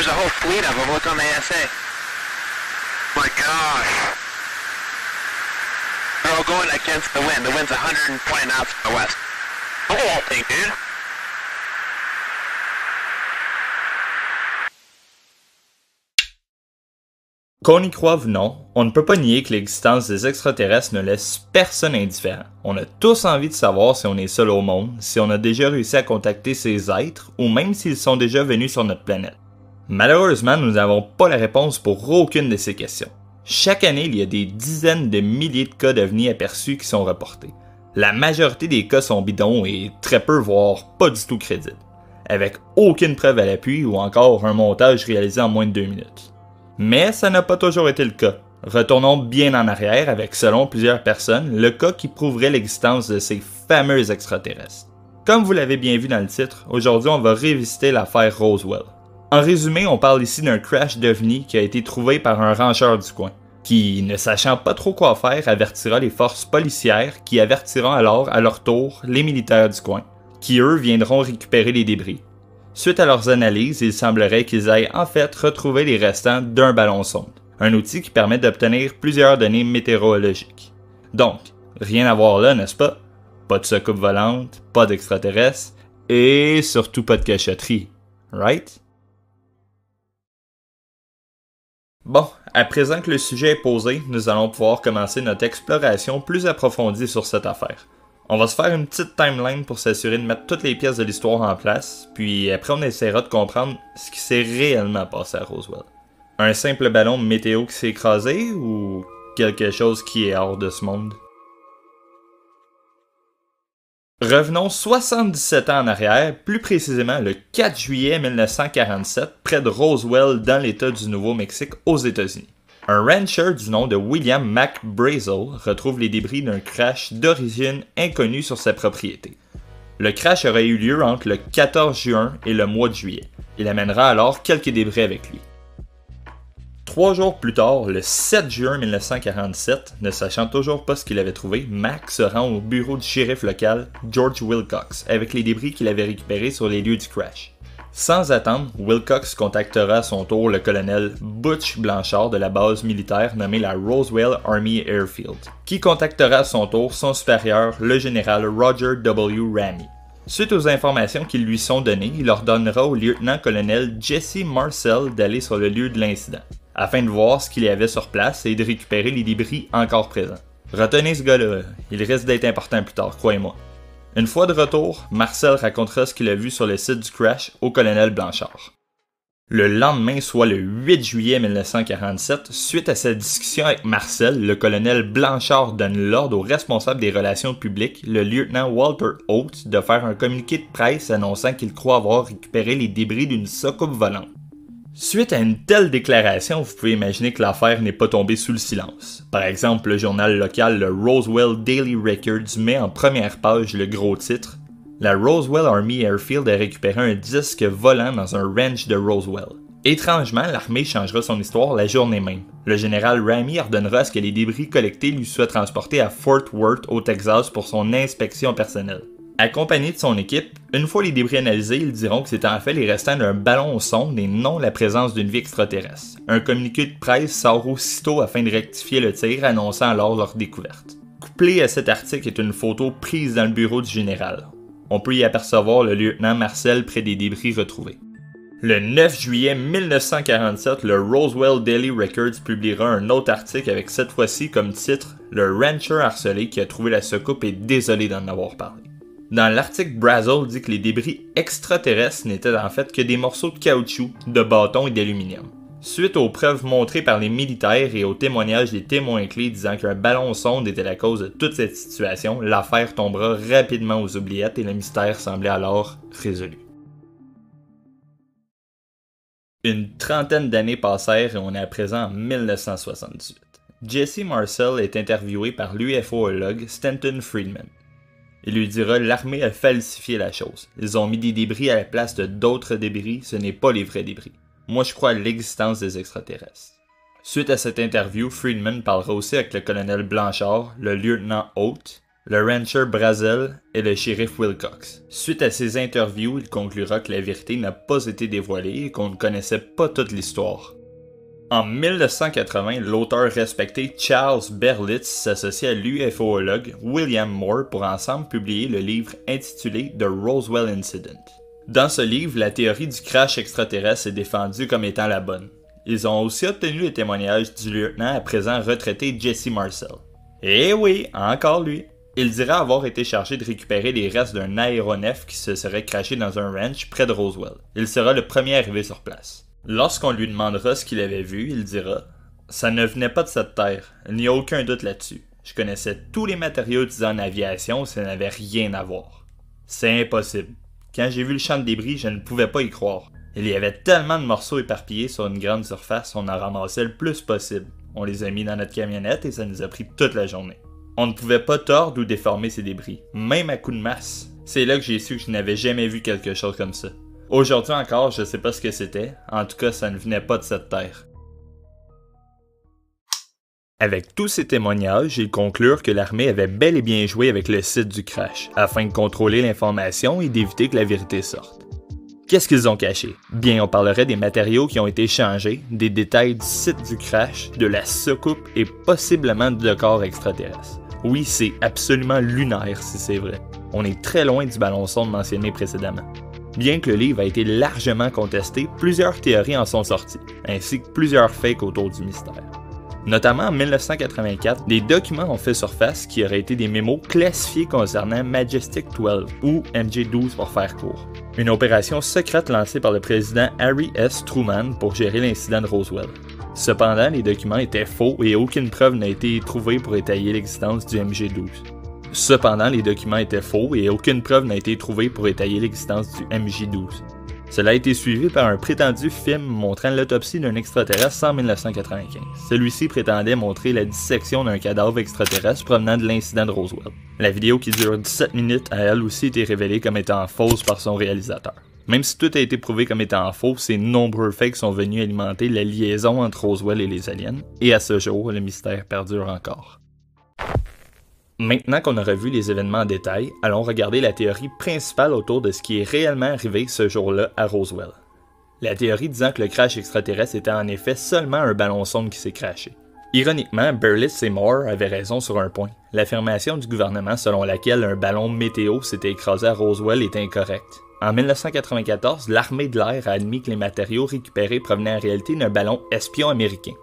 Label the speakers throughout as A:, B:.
A: a whole fleet of them. Look on the ASA. My gosh. They're all going against the wind. The wind's 120 knots from the west. Look at that thing, dude.
B: Qu'on y croive ou non, on ne peut pas nier que l'existence des extraterrestres ne laisse personne indifférent. On a tous envie de savoir si on est seul au monde, si on a déjà réussi à contacter ces êtres, ou même s'ils sont déjà venus sur notre planète. Malheureusement, nous n'avons pas la réponse pour aucune de ces questions. Chaque année, il y a des dizaines de milliers de cas d'ovnis aperçus qui sont reportés. La majorité des cas sont bidons et très peu, voire pas du tout crédibles, avec aucune preuve à l'appui ou encore un montage réalisé en moins de 2 minutes. Mais ça n'a pas toujours été le cas. Retournons bien en arrière avec, selon plusieurs personnes, le cas qui prouverait l'existence de ces fameux extraterrestres. Comme vous l'avez bien vu dans le titre, aujourd'hui on va revisiter l'affaire Roswell. En résumé, on parle ici d'un crash d'OVNI qui a été trouvé par un rancheur du coin, qui, ne sachant pas trop quoi faire, avertira les forces policières qui avertiront alors à leur tour les militaires du coin, qui eux viendront récupérer les débris. Suite à leurs analyses, il semblerait qu'ils aient en fait retrouvé les restants d'un ballon sonde, un outil qui permet d'obtenir plusieurs données météorologiques. Donc, rien à voir là, n'est-ce pas? Pas de soucoupe volante, pas d'extraterrestres, et surtout pas de cachotterie, right? Bon, à présent que le sujet est posé, nous allons pouvoir commencer notre exploration plus approfondie sur cette affaire. On va se faire une petite timeline pour s'assurer de mettre toutes les pièces de l'histoire en place, puis après on essaiera de comprendre ce qui s'est réellement passé à Roswell. Un simple ballon météo qui s'est écrasé ou quelque chose qui est hors de ce monde? Revenons 77 ans en arrière, plus précisément le 4 juillet 1947, près de Roswell dans l'État du Nouveau-Mexique aux États-Unis. Un rancher du nom de William McBrazel retrouve les débris d'un crash d'origine inconnue sur sa propriété. Le crash aurait eu lieu entre le 14 juin et le mois de juillet. Il amènera alors quelques débris avec lui. 3 jours plus tard, le 7 juin 1947, ne sachant toujours pas ce qu'il avait trouvé, Mac se rend au bureau du shérif local, George Wilcox, avec les débris qu'il avait récupérés sur les lieux du crash. Sans attendre, Wilcox contactera à son tour le colonel Butch Blanchard de la base militaire nommée la Roswell Army Airfield, qui contactera à son tour son supérieur, le général Roger W. Ramey. Suite aux informations qui lui sont données, il ordonnera au lieutenant-colonel Jesse Marcel d'aller sur le lieu de l'incident, afin de voir ce qu'il y avait sur place et de récupérer les débris encore présents. Retenez ce gars-là, il risque d'être important plus tard, croyez-moi. Une fois de retour, Marcel racontera ce qu'il a vu sur le site du crash au colonel Blanchard. Le lendemain, soit le 8 juillet 1947, suite à cette discussion avec Marcel, le colonel Blanchard donne l'ordre au responsable des relations publiques, le lieutenant Walter Oates, de faire un communiqué de presse annonçant qu'il croit avoir récupéré les débris d'une soucoupe volante. Suite à une telle déclaration, vous pouvez imaginer que l'affaire n'est pas tombée sous le silence. Par exemple, le journal local, le Roswell Daily Records, met en première page le gros titre « La Roswell Army Airfield a récupéré un disque volant dans un ranch de Roswell ». Étrangement, l'armée changera son histoire la journée même. Le général Ramey ordonnera à ce que les débris collectés lui soient transportés à Fort Worth, au Texas, pour son inspection personnelle. Accompagné de son équipe, une fois les débris analysés, ils diront que c'était en fait les restants d'un ballon sonde et non la présence d'une vie extraterrestre. Un communiqué de presse sort aussitôt afin de rectifier le tir, annonçant alors leur découverte. Couplé à cet article est une photo prise dans le bureau du général. On peut y apercevoir le lieutenant Marcel près des débris retrouvés. Le 9 juillet 1947, le Roswell Daily Records publiera un autre article avec cette fois-ci comme titre « Le rancher harcelé qui a trouvé la soucoupe est désolé d'en avoir parlé ». Dans l'article, Brazel dit que les débris extraterrestres n'étaient en fait que des morceaux de caoutchouc, de bâton et d'aluminium. Suite aux preuves montrées par les militaires et aux témoignages des témoins clés disant qu'un ballon sonde était la cause de toute cette situation, l'affaire tombera rapidement aux oubliettes et le mystère semblait alors résolu. Une trentaine d'années passèrent et on est à présent en 1978. Jesse Marcel est interviewé par l'UFOlogue Stanton Friedman. Il lui dira « L'armée a falsifié la chose. Ils ont mis des débris à la place de d'autres débris, ce n'est pas les vrais débris. Moi je crois à l'existence des extraterrestres. » Suite à cette interview, Friedman parlera aussi avec le colonel Blanchard, le lieutenant Oates, le rancher Brazel et le shérif Wilcox. Suite à ces interviews, il conclura que la vérité n'a pas été dévoilée et qu'on ne connaissait pas toute l'histoire. En 1980, l'auteur respecté Charles Berlitz s'associe à l'UFOlogue William Moore pour ensemble publier le livre intitulé The Roswell Incident. Dans ce livre, la théorie du crash extraterrestre est défendue comme étant la bonne. Ils ont aussi obtenu le témoignage du lieutenant à présent retraité Jesse Marcel. Eh oui, encore lui! Il dira avoir été chargé de récupérer les restes d'un aéronef qui se serait crashé dans un ranch près de Roswell. Il sera le premier arrivé sur place. Lorsqu'on lui demandera ce qu'il avait vu, il dira « Ça ne venait pas de cette terre, il n'y a aucun doute là-dessus. Je connaissais tous les matériaux utilisés en aviation, ça n'avait rien à voir. C'est impossible. Quand j'ai vu le champ de débris, je ne pouvais pas y croire. Il y avait tellement de morceaux éparpillés sur une grande surface, on en ramassait le plus possible. On les a mis dans notre camionnette et ça nous a pris toute la journée. On ne pouvait pas tordre ou déformer ces débris, même à coup de masse. C'est là que j'ai su que je n'avais jamais vu quelque chose comme ça. Aujourd'hui encore, je sais pas ce que c'était, en tout cas ça ne venait pas de cette terre. » Avec tous ces témoignages, ils conclurent que l'armée avait bel et bien joué avec le site du crash, afin de contrôler l'information et d'éviter que la vérité sorte. Qu'est-ce qu'ils ont caché? Bien, on parlerait des matériaux qui ont été changés, des détails du site du crash, de la soucoupe et possiblement de corps extraterrestres. Oui, c'est absolument lunaire si c'est vrai. On est très loin du ballon sonde mentionné précédemment. Bien que le livre a été largement contesté, plusieurs théories en sont sorties, ainsi que plusieurs fakes autour du mystère. Notamment en 1984, des documents ont fait surface qui auraient été des mémos classifiés concernant Majestic 12, ou MJ-12 pour faire court. Une opération secrète lancée par le président Harry S. Truman pour gérer l'incident de Roswell. Cependant, les documents étaient faux et aucune preuve n'a été trouvée pour étayer l'existence du MJ-12. Cela a été suivi par un prétendu film montrant l'autopsie d'un extraterrestre en 1995. Celui-ci prétendait montrer la dissection d'un cadavre extraterrestre provenant de l'incident de Roswell. La vidéo qui dure 17 minutes a elle aussi été révélée comme étant fausse par son réalisateur. Même si tout a été prouvé comme étant faux, ces nombreux fakes sont venus alimenter la liaison entre Roswell et les aliens, et à ce jour, le mystère perdure encore. Maintenant qu'on aura vu les événements en détail, allons regarder la théorie principale autour de ce qui est réellement arrivé ce jour-là à Roswell. La théorie disant que le crash extraterrestre était en effet seulement un ballon sonde qui s'est crashé. Ironiquement, Berlitz et Moore avaient raison sur un point. L'affirmation du gouvernement selon laquelle un ballon météo s'était écrasé à Roswell est incorrecte. En 1994, l'armée de l'air a admis que les matériaux récupérés provenaient en réalité d'un ballon espion américain.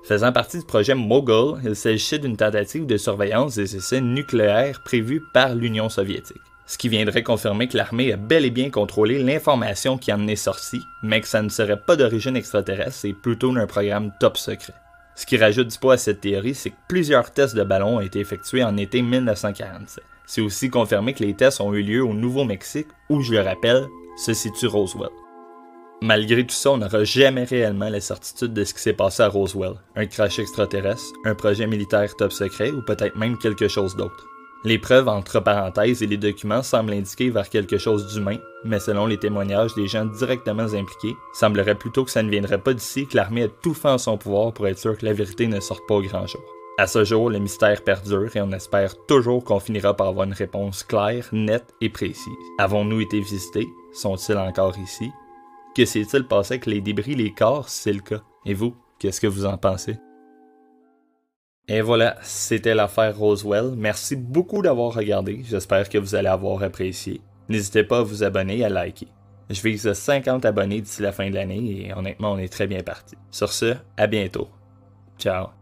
B: Faisant partie du projet Mogul, il s'agissait d'une tentative de surveillance des essais nucléaires prévus par l'Union soviétique. Ce qui viendrait confirmer que l'armée a bel et bien contrôlé l'information qui en est sortie, mais que ça ne serait pas d'origine extraterrestre et plutôt d'un programme top secret. Ce qui rajoute du poids à cette théorie, c'est que plusieurs tests de ballons ont été effectués en été 1947. C'est aussi confirmé que les tests ont eu lieu au Nouveau-Mexique, où, je le rappelle, se situe Roswell. Malgré tout ça, on n'aura jamais réellement la certitude de ce qui s'est passé à Roswell, un crash extraterrestre, un projet militaire top secret ou peut-être même quelque chose d'autre. Les preuves entre parenthèses et les documents semblent indiquer vers quelque chose d'humain, mais selon les témoignages des gens directement impliqués, semblerait plutôt que ça ne viendrait pas d'ici et que l'armée a tout fait en son pouvoir pour être sûr que la vérité ne sorte pas au grand jour. À ce jour, le mystère perdure et on espère toujours qu'on finira par avoir une réponse claire, nette et précise. Avons-nous été visités? Sont-ils encore ici? Que s'est-il passé avec les débris, les corps, si c'est le cas? Et vous, qu'est-ce que vous en pensez? Et voilà, c'était l'affaire Roswell. Merci beaucoup d'avoir regardé. J'espère que vous allez avoir apprécié. N'hésitez pas à vous abonner et à liker. Je vise 50 abonnés d'ici la fin de l'année et honnêtement, on est très bien parti. Sur ce, à bientôt. Ciao.